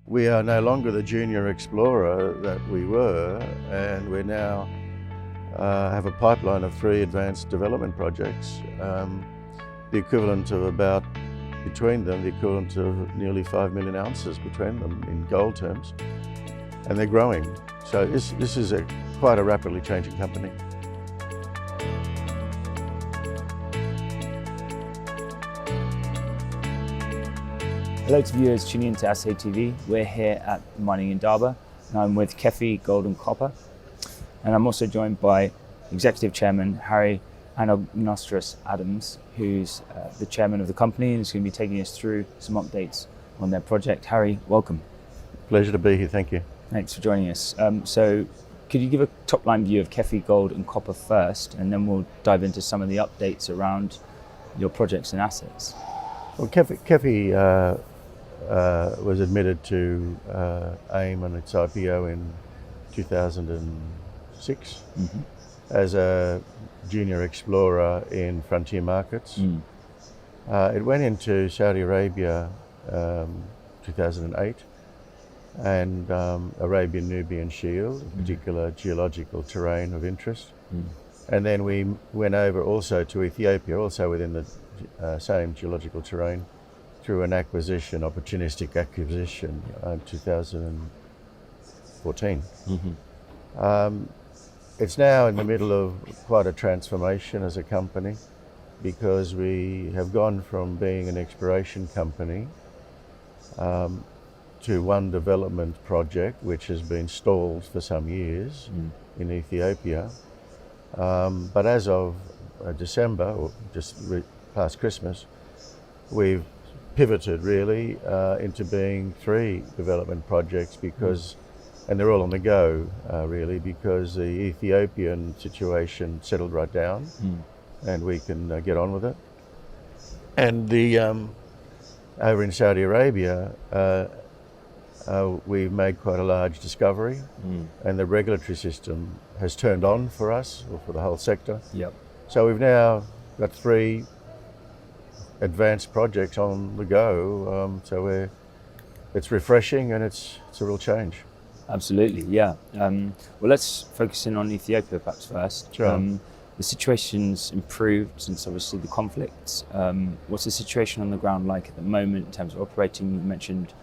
We are no longer the junior explorer that we were, and we now have a pipeline of 3 advanced development projects, the equivalent of about, between them, the equivalent of nearly 5 million ounces between them in gold terms, and they're growing. So this is quite a rapidly changing company. Hello to viewers tuning into Assay TV. We're here at Mining Indaba, and I'm with KEFI Gold Copper, and I'm also joined by Executive Chairman Harry Anagnostaras-Adams, who's the chairman of the company and is going to be taking us through some updates on their project. Harry, welcome. Pleasure to be here, thank you. Thanks for joining us. So could you give a top-line view of KEFI Gold and Copper first, and then we'll dive into some of the updates around your projects and assets? Well, KEFI was admitted to AIM on its IPO in 2006 as a junior explorer in frontier markets. It went into Saudi Arabia 2008 and Arabian-Nubian Shield, a particular geological terrain of interest. And then we went over also to Ethiopia, also within the same geological terrain, through an opportunistic acquisition in 2014. It's now in the middle of quite a transformation as a company, because we have gone from being an exploration company to one development project which has been stalled for some years in Ethiopia. But as of December, or just past Christmas, we've pivoted really into being 3 development projects, because and they're all on the go really, because the Ethiopian situation settled right down and we can get on with it. And the over in Saudi Arabia we've made quite a large discovery, and the regulatory system has turned on for us, or for the whole sector. So we've now got 3 advanced projects on the go, so it's refreshing, and it's a real change. Absolutely, yeah. Well, let's focus in on Ethiopia perhaps first. Sure. The situation's improved since obviously the conflict. What's the situation on the ground like at the moment in terms of operating? You mentioned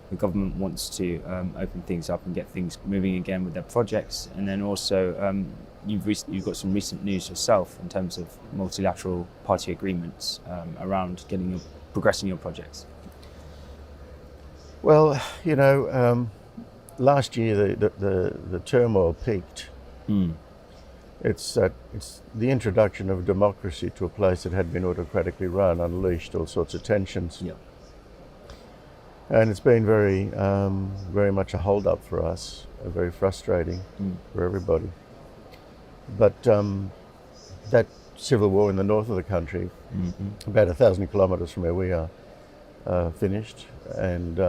the government wants to open things up and get things moving again with their projects, and then also you've got some recent news yourself in terms of multilateral party agreements around progressing your projects. Well, you know, last year the turmoil peaked. It's the introduction of democracy to a place that had been autocratically run unleashed all sorts of tensions. And it's been very much a hold-up for us, very frustrating for everybody. But that civil war in the north of the country, about 1,000 kilometres from where we are, finished. And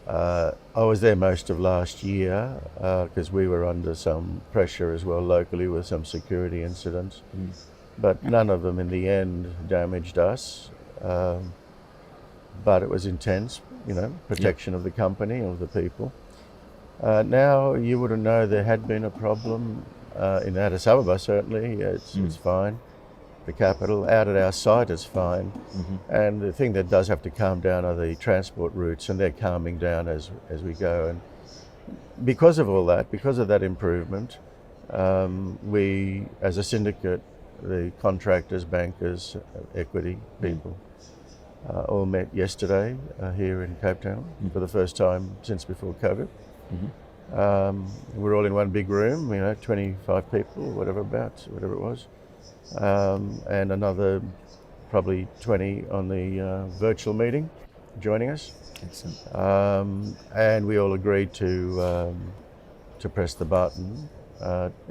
I was there most of last year because we were under some pressure as well locally with some security incidents. But none of them in the end damaged us. But it was intense, you know, protection of the company, of the people. Now you wouldn't know there had been a problem in Addis Ababa, certainly. It's fine. The capital, out at our site is fine. And the thing that does have to calm down are the transport routes, and they're calming down as we go. And because of all that, because of that improvement, we, as a syndicate, the contractors, bankers, equity people, all met yesterday here in Cape Town for the first time since before COVID. We're all in one big room, you know, 25 people, whatever it was, and another probably 20 on the virtual meeting joining us. Excellent. And we all agreed to press the button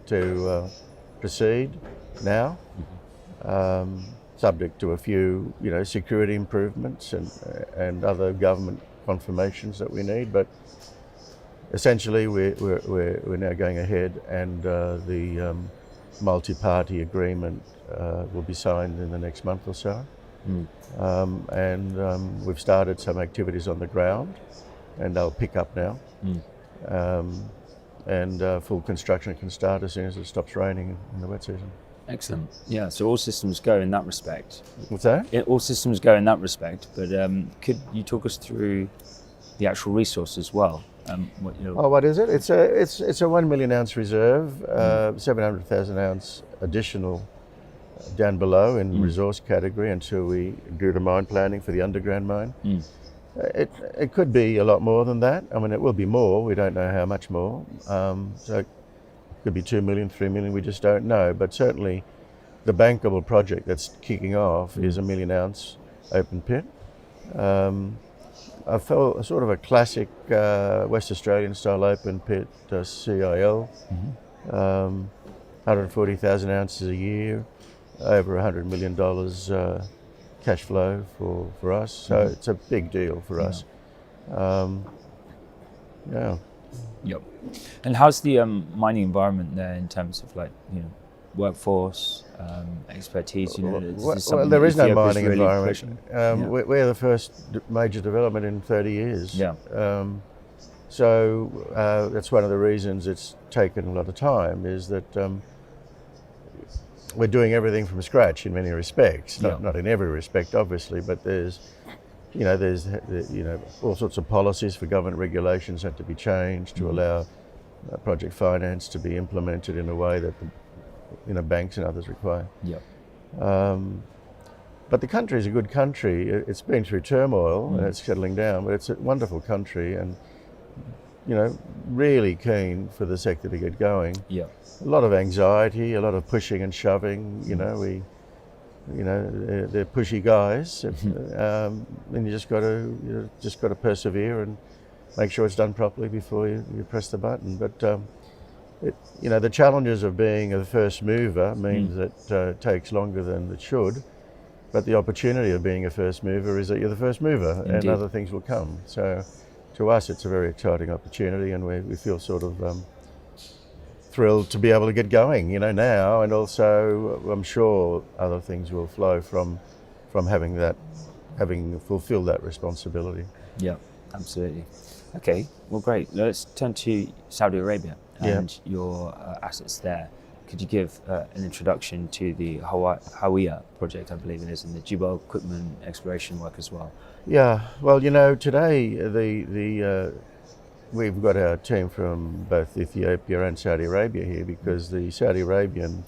to proceed now. Subject to a few, you know, security improvements and other government confirmations that we need, but essentially we're now going ahead, and the multi-party agreement will be signed in the next month or so. And we've started some activities on the ground and they'll pick up now. And full construction can start as soon as it stops raining in the wet season. Excellent. Yeah, so all systems go in that respect. What's that? Yeah, all systems go in that respect, but could you talk us through the actual resource as well? What is it? It's a 1 million ounce reserve, 700,000 ounce additional down below in resource category until we do the mine planning for the underground mine. It could be a lot more than that. I mean, it will be more. We don't know how much more. So it could be 2 million, 3 million. We just don't know. But certainly, the bankable project that's kicking off is a 1 million ounce open pit. I felt sort of a classic West Australian style open pit CIL, 140,000 ounces a year, over $100 million cash flow for us. So it's a big deal for us. Yeah. Yep. And how's the mining environment there in terms of workforce, expertise? There is no mining environment. We're the first major development in 30 years. Yeah. So that's one of the reasons it's taken a lot of time, is that we're doing everything from scratch in many respects. Not in every respect, obviously, but there's all sorts of policies for government regulations have to be changed to allow project finance to be implemented in a way that banks and others require. But the country is a good country. It's been through turmoil and it's settling down, but it's a wonderful country, and really keen for the sector to get going. A lot of anxiety, a lot of pushing and shoving. They're pushy guys, and you just got to persevere and make sure it's done properly before you press the button. But the challenges of being a first mover means that it takes longer than it should. But the opportunity of being a first mover is that you're the first mover. Indeed. And other things will come. So to us, it's a very exciting opportunity, and we feel sort of thrilled to be able to get going, now, and also I'm sure other things will flow from having fulfilled that responsibility. Yeah, absolutely. Okay, well, great. Let's turn to Saudi Arabia and your assets there. Could you give an introduction to the Hawiah Project, I believe it is, and the Jibal Qutman exploration work as well? Yeah, well, today we've got our team from both Ethiopia and Saudi Arabia here, because the Saudi Arabian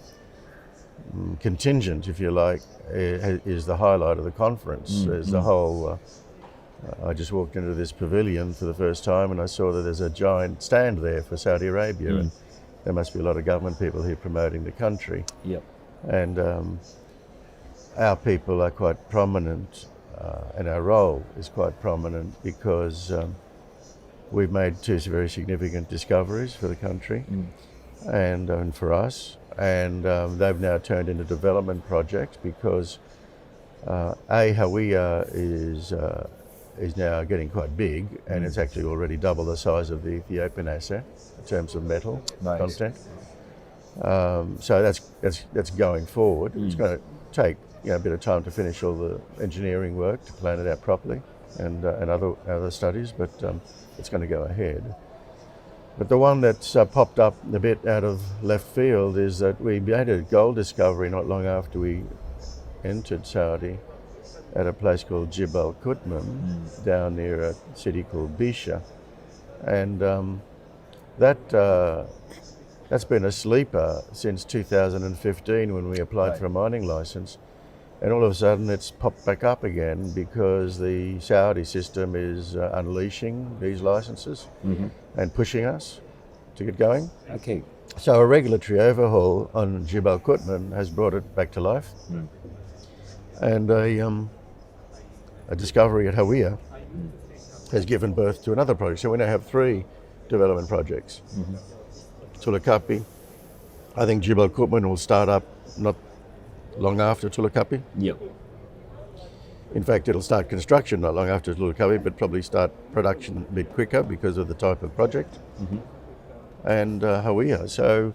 contingent, if you like, is the highlight of the conference. There's the whole... I just walked into this pavilion for the first time and I saw that there's a giant stand there for Saudi Arabia, and there must be a lot of government people here promoting the country. And our people are quite prominent, and our role is quite prominent because we've made two very significant discoveries for the country and for us, and they've now turned into development projects because Hawiah is now getting quite big, and it's actually already double the size of the Ethiopian asset in terms of metal content. So that's going forward. It's going to take a bit of time to finish all the engineering work to plan it out properly, and other studies, but it's going to go ahead. But the one that's popped up a bit out of left field is that we made a gold discovery not long after we entered Saudi at a place called Jibal Qutman down near a city called Bisha, and that's been a sleeper since 2015 when we applied for a mining license. And all of a sudden it's popped back up again because the Saudi system is unleashing these licenses and pushing us to get going. Okay. So a regulatory overhaul on Jibal Qutman has brought it back to life. And a discovery at Hawiah has given birth to another project. So we now have 3 development projects. Tulu Kapi. I think Jibal Qutman will start up not long after Tulu Kapi. In fact, it'll start construction not long after Tulu Kapi, but probably start production a bit quicker because of the type of project. And Hawiah. So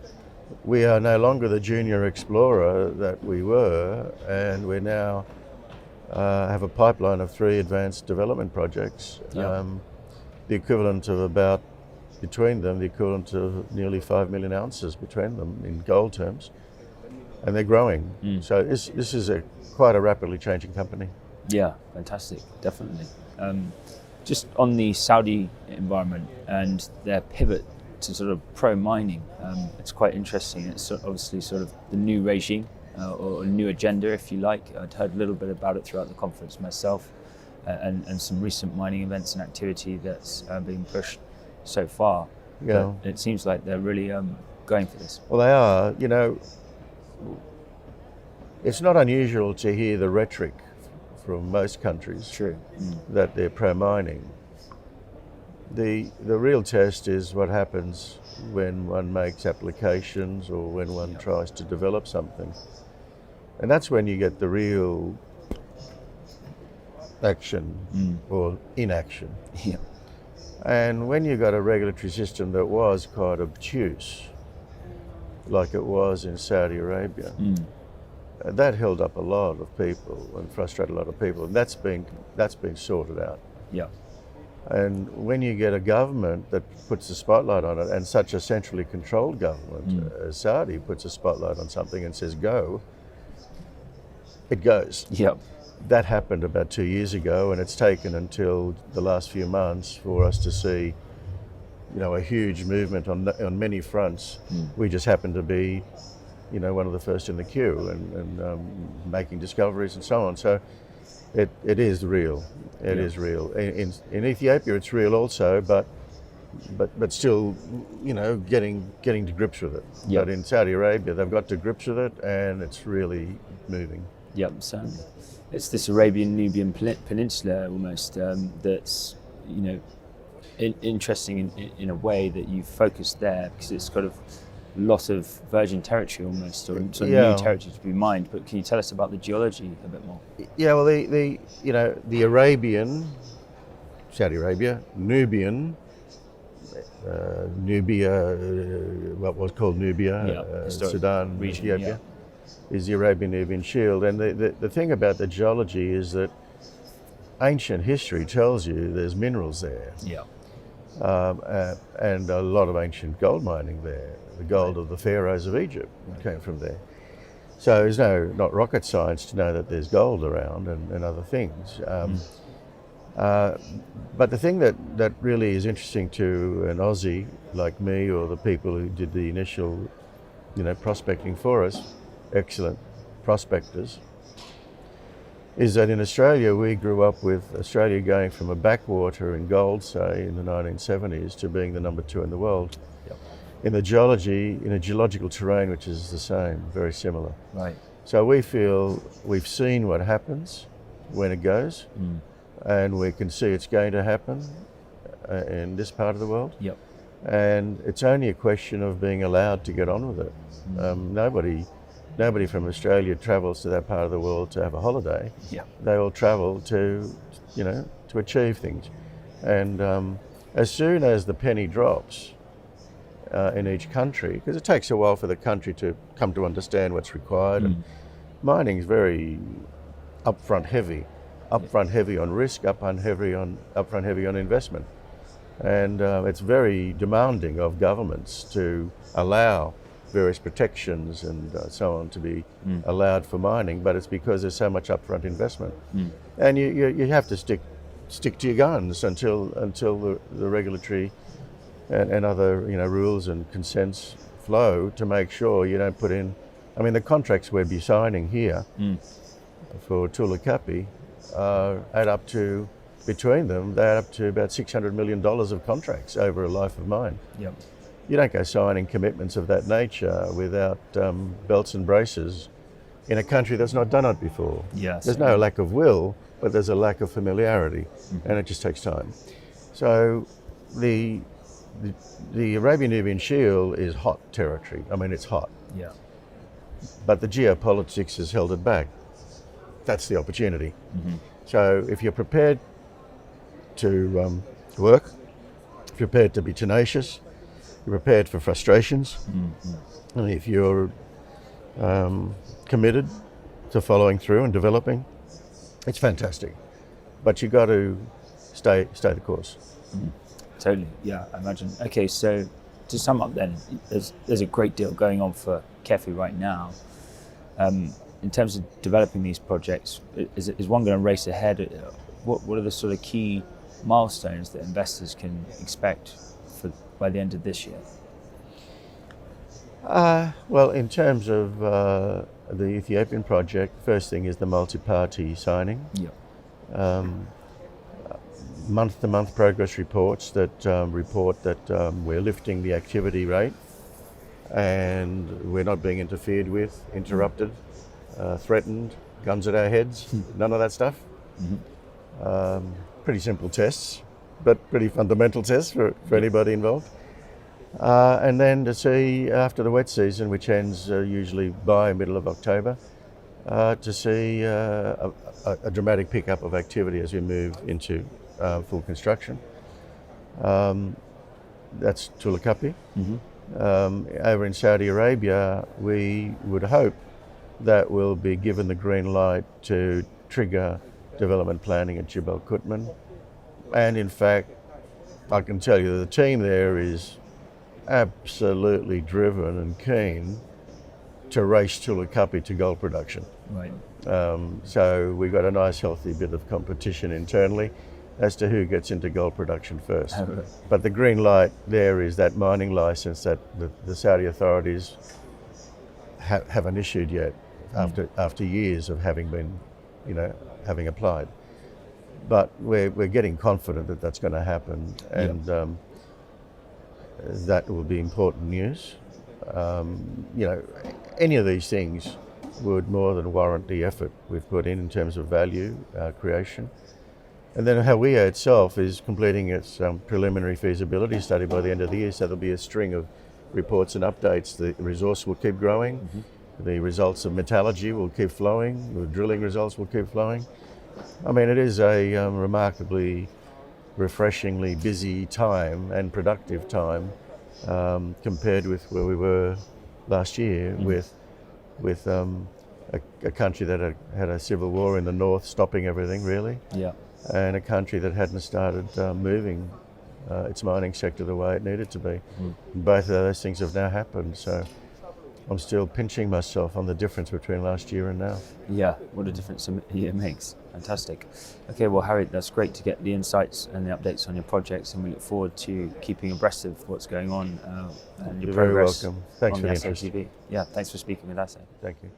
we are no longer the junior explorer that we were, and we now have a pipeline of 3 advanced development projects. the equivalent of about, between them, the equivalent of nearly 5 million ounces between them in gold terms. And they're growing. So this is quite a rapidly changing company. Yeah, fantastic, definitely. Just on the Saudi environment and their pivot to sort of pro-mining, it's quite interesting. It's obviously sort of the new regime or a new agenda, if you like. I'd heard a little bit about it throughout the conference myself, and some recent mining events and activity that's being pushed so far. Yeah. But it seems like they're really going for this. Well, they are. You know, it's not unusual to hear the rhetoric from most countries. True. That they're pro-mining. The real test is what happens when one makes applications or when one tries to develop something. And that's when you get the real action or inaction. Yeah. And when you've got a regulatory system that was quite obtuse, like it was in Saudi Arabia, that held up a lot of people and frustrated a lot of people, and that's been sorted out. Yeah. And when you get a government that puts the spotlight on it, and such a centrally controlled government as Saudi puts a spotlight on something and says go, it goes. Yep. That happened about 2 years ago, and it's taken until the last few months for us to see, you know, a huge movement on many fronts. We just happen to be, you know, one of the first in the queue and making discoveries and so on. So it is real. It is real. In Ethiopia, it's real also, but still, you know, getting to grips with it. Yep. But in Saudi Arabia, they've got to grips with it, and it's really moving. Yep, certainly. It's this Arabian-Nubian Peninsula almost that's, you know, interesting in a way that you've focused there, because it's got a lot of virgin territory almost, or sort of new territory to be mined. But can you tell us about the geology a bit more? Yeah, well, the Arabian, Saudi Arabia, Nubian, Nubia, what was called Nubia, Sudan, region, Ethiopia, is the Arabian-Nubian Shield. And the thing about the geology is that ancient history tells you there's minerals there. Yeah. And a lot of ancient gold mining there. The gold of the pharaohs of Egypt came from there. So there's not rocket science to know that there's gold around and other things. But the thing that really is interesting to an Aussie like me, or the people who did the initial, you know, prospecting for us, excellent prospectors, is that in Australia we grew up with Australia going from a backwater in gold, say, in the 1970s to being the number 2 in the world. Yep. In the geology, in a geological terrain which is the same, very similar. Right. So we feel we've seen what happens when it goes, and we can see it's going to happen in this part of the world. Yep. And it's only a question of being allowed to get on with it. Nobody from Australia travels to that part of the world to have a holiday. Yeah. They all travel to, you know, to achieve things. And as soon as the penny drops in each country, because it takes a while for the country to come to understand what's required, and mining is very upfront heavy on risk, upfront heavy on investment. And it's very demanding of governments to allow various protections and so on to be allowed for mining, but it's because there's so much upfront investment, and you have to stick to your guns until the regulatory and other, you know, rules and consents flow to make sure you don't put in. I mean, the contracts we'd be signing here for Tulu Kapi add up to, between them, they add up to about $600 million of contracts over a life of mine. Yep. You don't go signing commitments of that nature without belts and braces in a country that's not done it before. Yes. There's no lack of will, but there's a lack of familiarity, and it just takes time. So the Arabian-Nubian Shield is hot territory. I mean, it's hot. Yeah. But the geopolitics has held it back. That's the opportunity. So if you're prepared to work, if you're prepared to be tenacious, you're prepared for frustrations, and if you're committed to following through and developing, it's fantastic. But you've got to stay the course. Totally, yeah, I imagine. Okay, so to sum up then, there's a great deal going on for KEFI right now. In terms of developing these projects, is one going to race ahead? What are the sort of key milestones that investors can expect by the end of this year? Well, in terms of the Ethiopian project, first thing is the multi-party signing. Yeah. Month-to-month progress reports that report that we're lifting the activity rate and we're not being interfered with, interrupted, threatened, guns at our heads, none of that stuff. Pretty simple tests, but pretty fundamental tests for anybody involved. And then to see after the wet season, which ends usually by middle of October, to see a dramatic pickup of activity as we move into full construction. That's Tulu Kapi. Over in Saudi Arabia, we would hope that we'll be given the green light to trigger development planning at Jebel Qutman. And in fact, I can tell you the team there is absolutely driven and keen to race Tulu Kapi to gold production. Right. So we've got a nice healthy bit of competition internally as to who gets into gold production first. But the green light there is that mining license that the Saudi authorities haven't issued yet after years of having been, having applied. But we're getting confident that that's going to happen, and that will be important news. Any of these things would more than warrant the effort we've put in terms of value creation. And then Hawiah itself is completing its preliminary feasibility study by the end of the year, so there'll be a string of reports and updates. The resource will keep growing, the results of metallurgy will keep flowing, the drilling results will keep flowing. I mean, it is a remarkably, refreshingly busy time and productive time compared with where we were last year with a country that had a civil war in the north stopping everything really. Yeah. And a country that hadn't started moving its mining sector the way it needed to be. Both of those things have now happened, so I'm still pinching myself on the difference between last year and now. Yeah, what a difference a year makes. Fantastic. Okay, well, Harry, that's great to get the insights and the updates on your projects, and we look forward to keeping abreast of what's going on and your You're very progress welcome. Thanks on for the the Assay interest. TV. Yeah, thanks for speaking with Assay. Thank you.